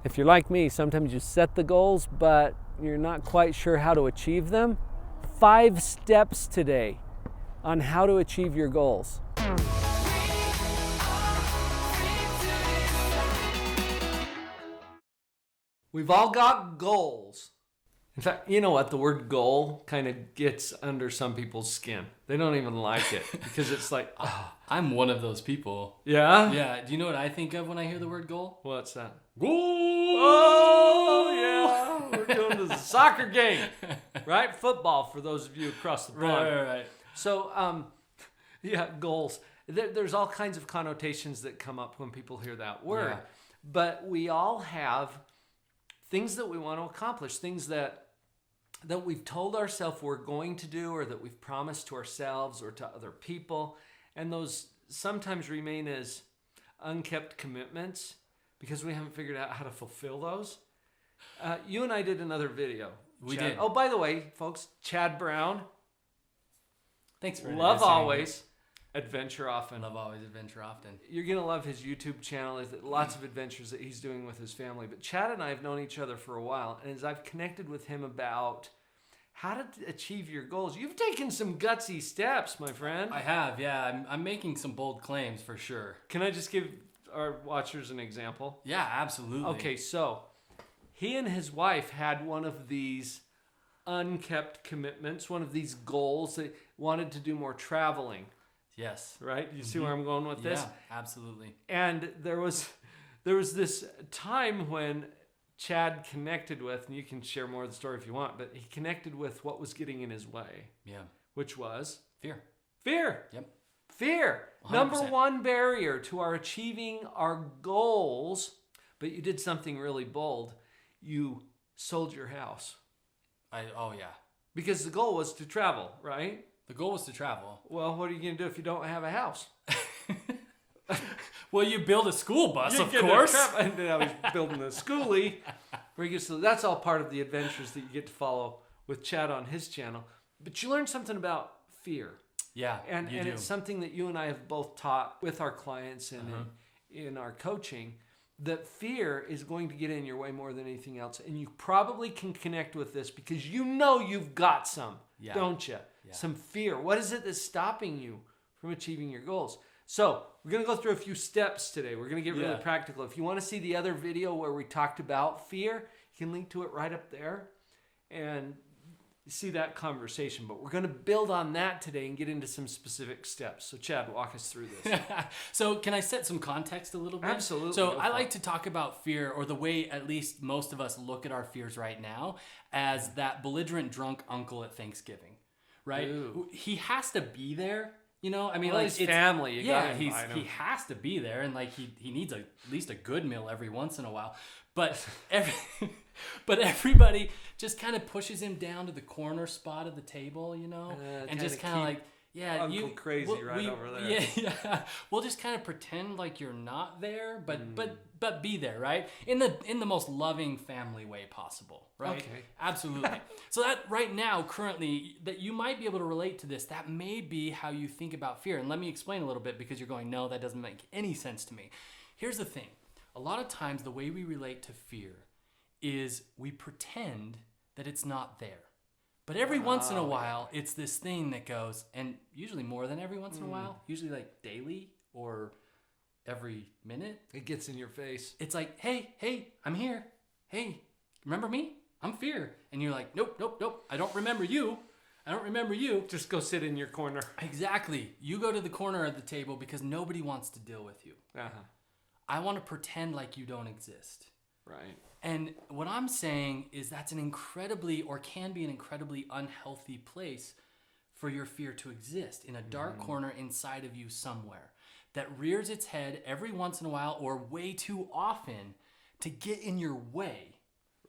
If you're like me, sometimes you set the goals, but you're not quite sure how to achieve them. 5 steps today on how to achieve your goals. We've all got goals. In fact, you know what? The word goal kind of gets under some people's skin. They don't even like it because it's like, oh. I'm one of those people. Yeah? Yeah. Do you know what I think of when I hear the word goal? What's that? Goal! Oh, yeah. We're doing the soccer game, right? Football for those of you across the pond. Right. So, yeah, goals. There's all kinds of connotations that come up when people hear that word. Yeah. But we all have things that we want to accomplish, things that we've told ourselves we're going to do or that we've promised to ourselves or to other people. And those sometimes remain as unkept commitments because we haven't figured out how to fulfill those. You and I did another video. We Chad. did. Oh, by the way, folks, Chad Brown. Thanks for Love listening. always, adventure often. Love always, adventure often. You're going to love his YouTube channel. There's lots of adventures that he's doing with his family. But Chad and I have known each other for a while. And as I've connected with him about how to achieve your goals, you've taken some gutsy steps, my friend. I have, yeah. I'm making some bold claims for sure. Can I just give our watchers an example? Yeah, absolutely. Okay, so he and his wife had one of these unkept commitments, one of these goals. They wanted to do more traveling. Yes. Right? You see where I'm going with this? Yeah, absolutely. And there was this time when Chad connected with, and you can share more of the story if you want, but he connected with what was getting in his way. Yeah. Which was? Fear. Fear. Yep. Fear. 100%. Number one barrier to our achieving our goals. But you did something really bold. You sold your house. Oh, yeah. Because the goal was to travel, right? The goal was to travel. Well, what are you going to do if you don't have a house? Well, you build a school bus, of course. And now he's building a schoolie. Where he gets to, that's all part of the adventures that you get to follow with Chad on his channel. But you learn something about fear. Yeah, And you do. it's something that you and I have both taught with our clients and in our coaching, that fear is going to get in your way more than anything else. And you probably can connect with this because you know you've got some, don't you? Yeah. Some fear. What is it that's stopping you from achieving your goals? So we're going to go through a few steps today. We're going to get really practical. If you want to see the other video where we talked about fear, you can link to it right up there and see that conversation. But we're going to build on that today and get into some specific steps. So Chad, walk us through this. So can I set some context a little bit? Absolutely. So I like to talk about fear, or the way at least most of us look at our fears right now, as that belligerent drunk uncle at Thanksgiving, right? Ooh. He has to be there. You know, I mean, Well, like, his family, you gotta he invite him. has to be there, and like he needs at least a good meal every once in a while. But everybody just kind of pushes him down to the corner spot of the table, you know, and just kind of like, yeah, Uncle Crazy over there. Yeah, we'll just kind of pretend like you're not there, but be there, right? In the most loving family way possible, right? Okay. Absolutely. So that right now, currently, that you might be able to relate to this, that may be how you think about fear. And let me explain a little bit, because you're going, no, that doesn't make any sense to me. Here's the thing. A lot of times the way we relate to fear is we pretend that it's not there. But every once in a while, it's this thing that goes, and usually more than every once in a while, usually like daily or every minute. It gets in your face. It's like, hey, I'm here. Hey, remember me? I'm fear. And you're like, nope, I don't remember you. Just go sit in your corner. Exactly. You go to the corner of the table because nobody wants to deal with you. I want to pretend like you don't exist. Right. And what I'm saying is that's an incredibly, or can be an incredibly unhealthy place for your fear to exist, in a dark corner inside of you somewhere that rears its head every once in a while, or way too often, to get in your way.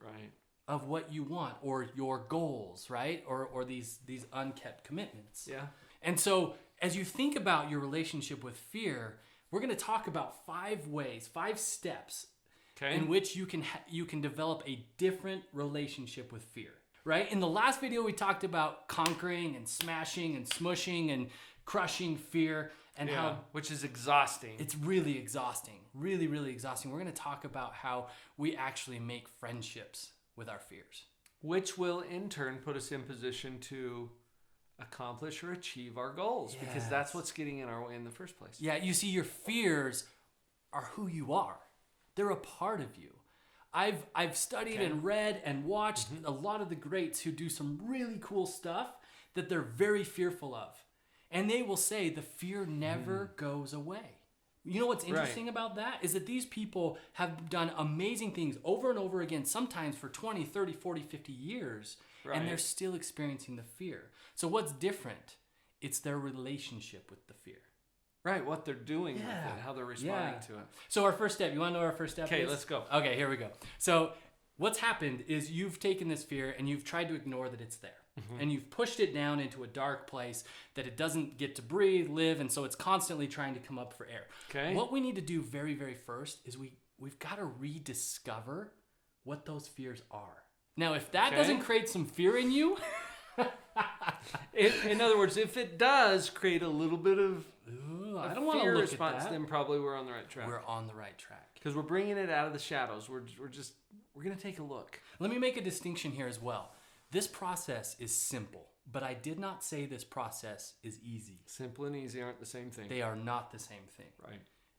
Right. Of what you want, or your goals, right? Or these unkept commitments. Yeah. And so as you think about your relationship with fear, we're going to talk about 5 steps in which you can develop a different relationship with fear, right? In the last video, we talked about conquering and smashing and smushing and crushing fear and how which is exhausting. it's really exhausting. Really, really exhausting. We're going to talk about how we actually make friendships with our fears. Which will in turn put us in position to accomplish or achieve our goals, because that's what's getting in our way in the first place. Yeah, you see, your fears are who you are. They're a part of you. I've studied and read and watched a lot of the greats who do some really cool stuff that they're very fearful of. And they will say the fear never goes away. You know what's interesting about that is that these people have done amazing things over and over again, sometimes for 20, 30, 40, 50 years, and they're still experiencing the fear. So what's different? It's their relationship with the fear. Right, what they're doing with it, how they're responding to it. So our first step, you want to know what our first step is? Okay, let's go. Okay, here we go. So what's happened is you've taken this fear and you've tried to ignore that it's there. And you've pushed it down into a dark place that it doesn't get to breathe, live, and so it's constantly trying to come up for air. Okay. What we need to do very, very first is we've got to rediscover what those fears are. Now, if that doesn't create some fear in you... in other words, if it does create a little bit of I don't want to fear look response, at that. then probably we're on the right track. We're on the right track. Because we're bringing it out of the shadows. We're going to take a look. Let me make a distinction here as well. This process is simple, but I did not say this process is easy. Simple and easy aren't the same thing. They are not the same thing. Right.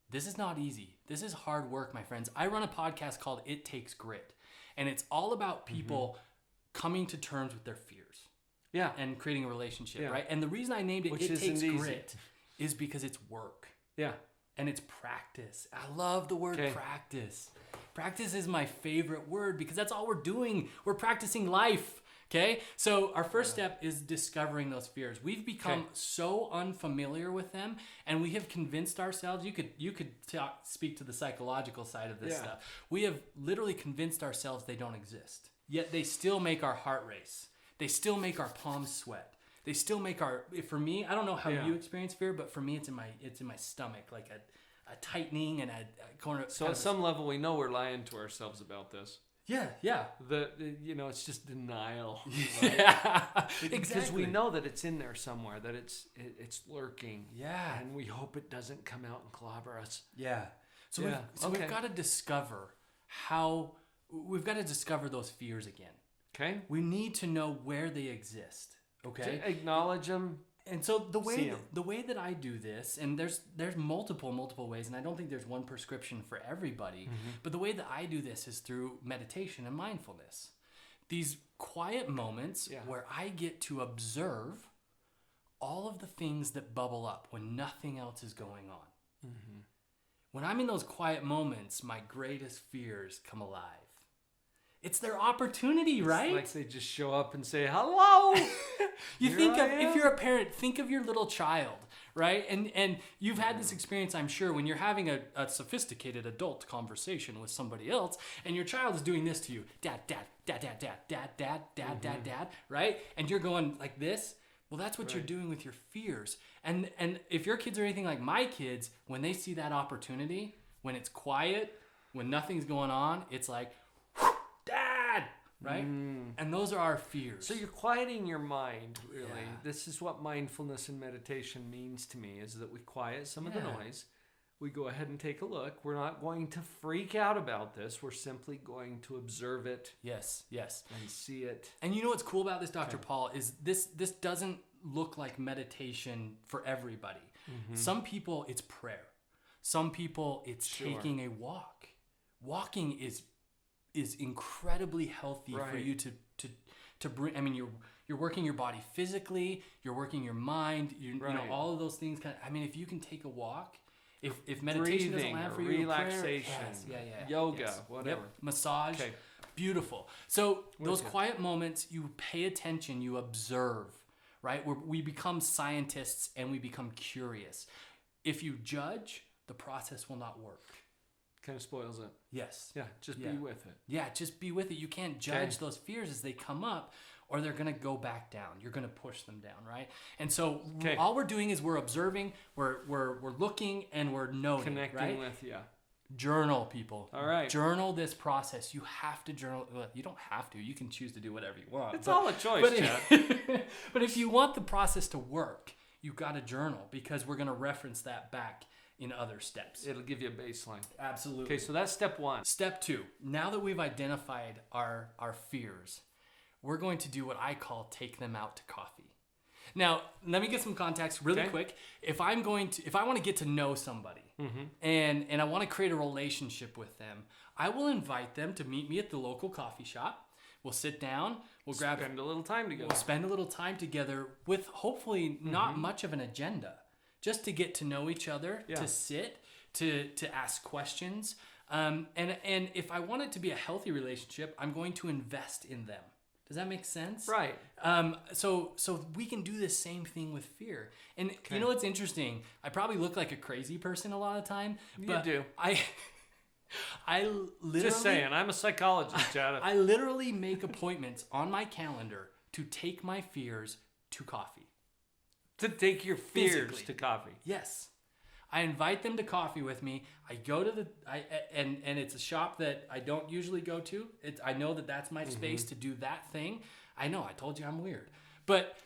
This is not easy. This is hard work, my friends. I run a podcast called It Takes Grit, and it's all about people coming to terms with their fears. Yeah. And creating a relationship, right? And the reason I named it It Takes Grit is because it's work. Yeah. And it's practice. I love the word practice. Practice is my favorite word because that's all we're doing. We're practicing life. Okay, so our first step is discovering those fears. We've become so unfamiliar with them, and we have convinced ourselves. You could speak to the psychological side of this stuff. We have literally convinced ourselves they don't exist. Yet they still make our heart race. They still make our palms sweat. They still make our. For me, I don't know how you experience fear, but for me, it's in my stomach, like a tightening and a corner. So at some level, we know we're lying to ourselves about this. Yeah. It's just denial. Right? Yeah, Because exactly. we know that it's in there somewhere, that it's lurking. Yeah. And we hope it doesn't come out and clobber us. Yeah. So we've got to discover we've got to discover those fears again. Okay. We need to know where they exist. Okay. To acknowledge them. And so the way that I do this, and there's multiple ways, and I don't think there's one prescription for everybody, but the way that I do this is through meditation and mindfulness. These quiet moments where I get to observe all of the things that bubble up when nothing else is going on. When I'm in those quiet moments, my greatest fears come alive. It's their opportunity, right? It's like they just show up and say, hello. If you're a parent, think of your little child, right? And you've had this experience, I'm sure, when you're having a sophisticated adult conversation with somebody else, and your child is doing this to you, dad, right? And you're going like this. Well, that's what you're doing with your fears. And if your kids are anything like my kids, when they see that opportunity, when it's quiet, when nothing's going on, it's like, Dad, right? And those are our fears. So you're quieting your mind, really. Yeah. This is what mindfulness and meditation means to me, is that we quiet some of the noise. We go ahead and take a look. We're not going to freak out about this. We're simply going to observe it. Yes. And see it. And you know what's cool about this, Dr. Paul, is this doesn't look like meditation for everybody. Some people, it's prayer. Some people, it's taking a walk. Walking is incredibly healthy for you to bring. I mean, you're working your body physically, you're working your mind, you know, all of those things. if you can take a walk, if meditation doesn't land for you, relaxation, yoga, whatever, massage, beautiful. So those quiet moments, you pay attention, you observe, right? We become scientists and we become curious. If you judge, the process will not work. Kind of spoils it. Yes. Yeah, just be with it. Yeah, just be with it. You can't judge those fears as they come up, or they're going to go back down. You're going to push them down, right? And so all we're doing is we're observing, we're looking, and we're noting, connecting with, Journal, people. All right. Journal this process. You have to journal. Well, you don't have to. You can choose to do whatever you want. It's all a choice, Chad. But if you want the process to work, you got to journal, because we're going to reference that back in other steps. It'll give you a baseline. Absolutely. Okay, so that's step 1. Step 2, now that we've identified our fears, we're going to do what I call take them out to coffee. Now, let me get some context really quick. If I want to get to know somebody and I want to create a relationship with them, I will invite them to meet me at the local coffee shop. We'll sit down, Spend a little time together. We'll spend a little time together with hopefully not much of an agenda, just to get to know each other, to sit, to ask questions. And if I want it to be a healthy relationship, I'm going to invest in them. Does that make sense? Right. So we can do the same thing with fear. And you know what's interesting? I probably look like a crazy person a lot of the time. But you do. I literally... Just saying, I'm a psychologist, Chad. I literally make appointments on my calendar to take my fears to coffee. To take your fears Physically. to coffee. Yes. I invite them to coffee with me. I go to and it's a shop that I don't usually go to. I know that that's my space to do that thing. I know, I told you I'm weird. But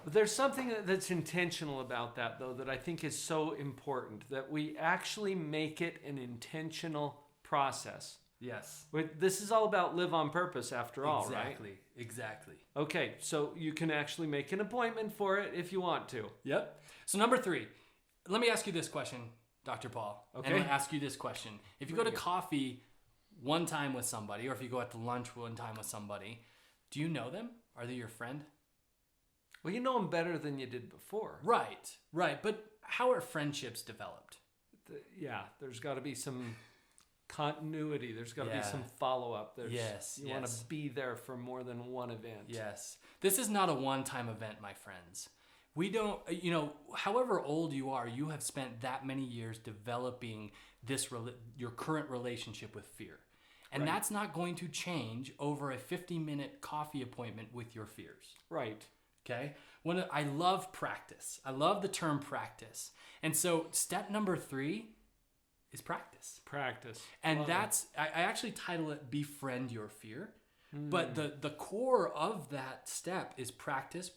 there's something that's intentional about that, though, that I think is so important, that we actually make it an intentional process. yes. This is all about live on purpose, after all, right? Exactly. Okay, so you can actually make an appointment for it if you want to. Yep. So number 3, let me ask you this question, Dr. Paul. Okay. And I'm going to ask you this question. If you go to coffee one time with somebody, or if you go out to lunch one time with somebody, do you know them? Are they your friend? Well, you know them better than you did before. Right. But how are friendships developed? Yeah, there's got to be some continuity. There's got to be some follow-up. You want to be there for more than one event. Yes. This is not a one-time event, my friends. We don't, however old you are, you have spent that many years developing your current relationship with fear. And that's not going to change over a 50-minute coffee appointment with your fears. Right. Okay? I love practice. I love the term practice. And so step number 3 is practice. Practice. And I actually title it Befriend Your Fear. But the core of that step is practice.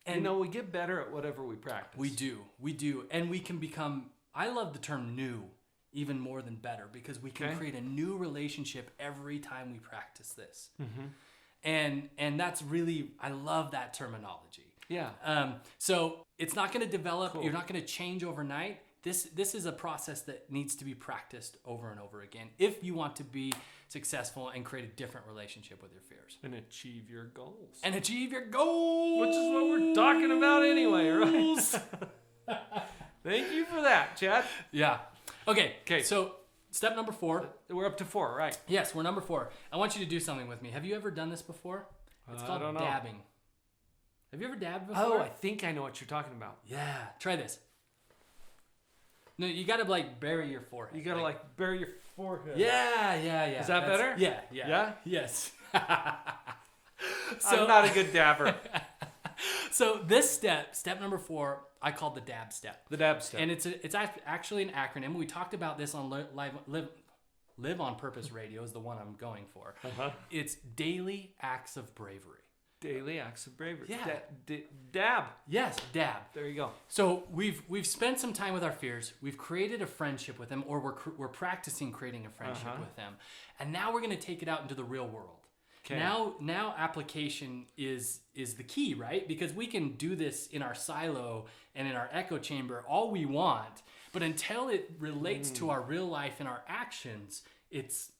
And we get better at whatever we practice. We do. And we can become, I love the term new even more than better, because we can create a new relationship every time we practice this. And that's really, I love that terminology. Yeah. So it's not going to develop. Cool. You're not going to change overnight. This is a process that needs to be practiced over and over again if you want to be successful and create a different relationship with your fears. And achieve your goals. And achieve your goals! Which is what we're talking about anyway, right? Thank you for that, Chad. Yeah. Okay, so step number 4. We're up to 4, right? Yes, we're number 4. I want you to do something with me. Have you ever done this before? It's called I don't know. dabbing. Have you ever dabbed before? Oh, I think I know what you're talking about. Yeah. Try this. No, you gotta bury your forehead. You gotta bury your forehead. Yeah. Is that better? Yeah. Yeah? Yes. I'm not a good dabber. So this step number 4, I call the dab step. The dab step. And it's actually an acronym. We talked about this on Live on Purpose Radio is the one I'm going for. It's daily acts of bravery. Daily acts of bravery. Yeah. Dab. Yes, dab. There you go. So we've spent some time with our fears. We've created a friendship with them, or we're practicing creating a friendship with them. And now we're going to take it out into the real world. Okay. Now application is the key, right? Because we can do this in our silo and in our echo chamber all we want, but until it relates to our real life and our actions, it's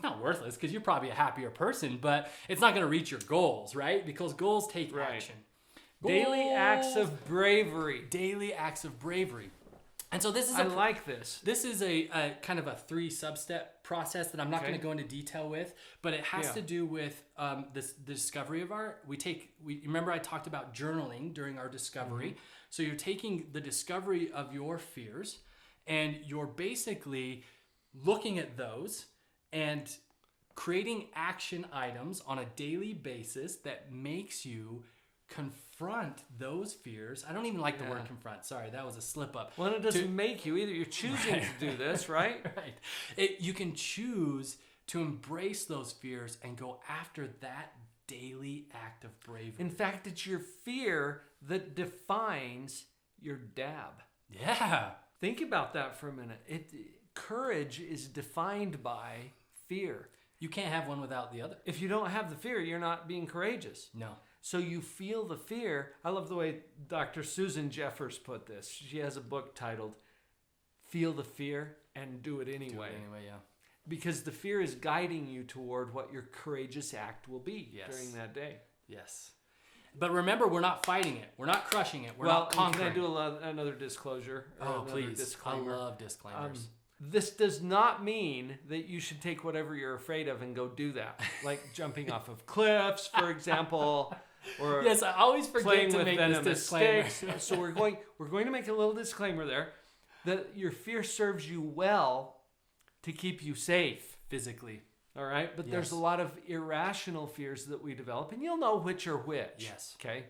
not worthless, because you're probably a happier person, but it's not going to reach your goals, right? Because goals take action. Daily acts of bravery. Daily acts of bravery. And so this is I like this. This is a kind of a 3 sub-step process that I'm not going to go into detail with, but it has to do with the discovery of remember I talked about journaling during our discovery. So you're taking the discovery of your fears and you're basically looking at those and creating action items on a daily basis that makes you confront those fears. I don't even like the word confront. Sorry, that was a slip up. Well, it doesn't make you either. You're choosing to do this, right? Right. You can choose to embrace those fears and go after that daily act of bravery. In fact, it's your fear that defines your dab. Yeah. Think about that for a minute. Courage is defined by fear. You can't have one without the other. If you don't have the fear, you're not being courageous. No. So you feel the fear. I love the way Dr. Susan Jeffers put this. She has a book titled Feel the Fear and Do It Anyway. Do it anyway, yeah. Because the fear is guiding you toward what your courageous act will be during that day. Yes. But remember, we're not fighting it. We're not crushing it. We're not conquering. Can I do another disclosure? Please. Disclaimer? I love disclaimers. This does not mean that you should take whatever you're afraid of and go do that. Like jumping off of cliffs, for example. Or yes, I always forget to make this disclaimer. So we're going to make a little disclaimer there that your fear serves you well to keep you safe physically. All right? But there's a lot of irrational fears that we develop, and you'll know which are which. Yes. Okay?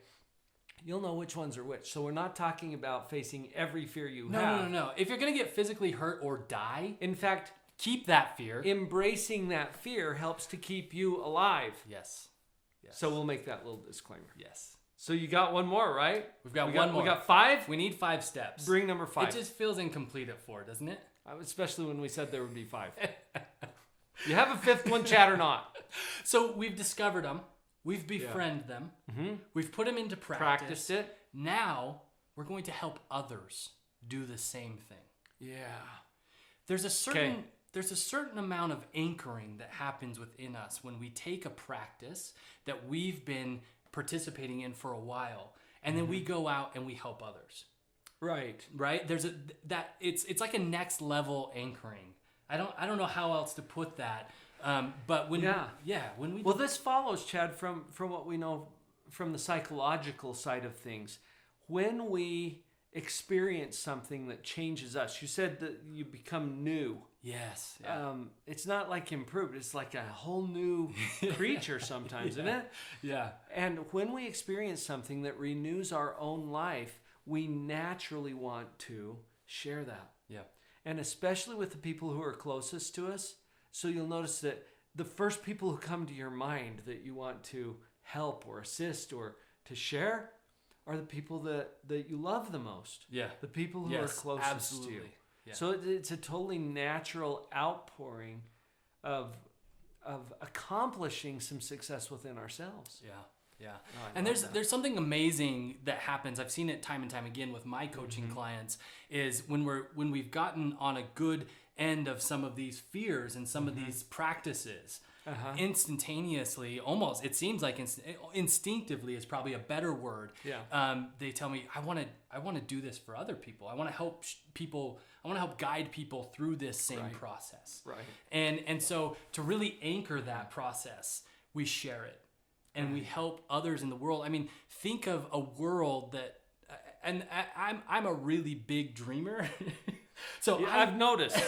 You'll know which ones are which. So we're not talking about facing every fear you have. No. If you're going to get physically hurt or die, in fact, keep that fear. Embracing that fear helps to keep you alive. Yes. So we'll make that little disclaimer. Yes. So you got one more, right? We've got one more. We got 5? We need 5 steps. Bring number 5. It just feels incomplete at 4, doesn't it? Especially when we said there would be 5. You have a 5th one, Chad, or not? So we've discovered them. We've befriended them. Mm-hmm. We've put them into practice. Practiced it. Now we're going to help others do the same thing. Yeah. There's a certain amount of anchoring that happens within us when we take a practice that we've been participating in for a while, and then we go out and we help others. Right. There's it's like a next level anchoring. I don't know how else to put that. But when this follows, Chad, from what we know from the psychological side of things. When we experience something that changes us, you said that you become new. Yes. Yeah. It's not like improved. It's like a whole new creature sometimes, isn't it? Yeah. And when we experience something that renews our own life, we naturally want to share that. Yeah. And especially with the people who are closest to us. So you'll notice that the first people who come to your mind that you want to help or assist or to share are the people that you love the most. Yeah. The people who are closest to you. Yeah. So it's a totally natural outpouring of accomplishing some success within ourselves. Yeah. Yeah. Oh, and there's something amazing that happens. I've seen it time and time again with my coaching clients is when we've gotten on a good end of some of these fears and some of these practices, instantaneously, almost it seems like instinctively is probably a better word. Yeah. They tell me I want to do this for other people. I want to help people. I want to help guide people through this same process. Right. And so to really anchor that process, we share it. And we help others in the world. I mean, think of a world that, and I'm a really big dreamer. So yeah, I've noticed.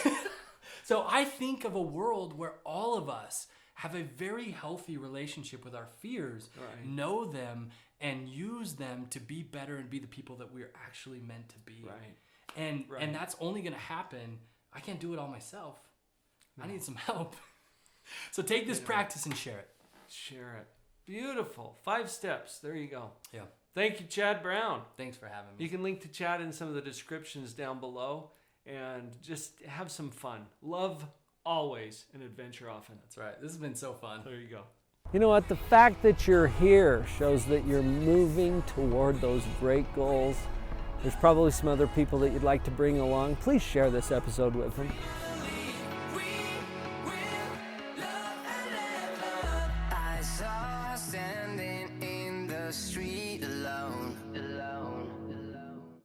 So I think of a world where all of us have a very healthy relationship with our fears, know them, and use them to be better and be the people that we're actually meant to be. Right. And that's only going to happen. I can't do it all myself. No. I need some help. So take this practice and share it. Share it. Beautiful. 5 steps. There you go. Yeah. Thank you, Chad Brown. Thanks for having me. You can link to Chad in some of the descriptions down below and just have some fun. Love always and adventure often. That's right. This has been so fun. There you go. You know what? The fact that you're here shows that you're moving toward those great goals. There's probably some other people that you'd like to bring along. Please share this episode with them. Standing in the street.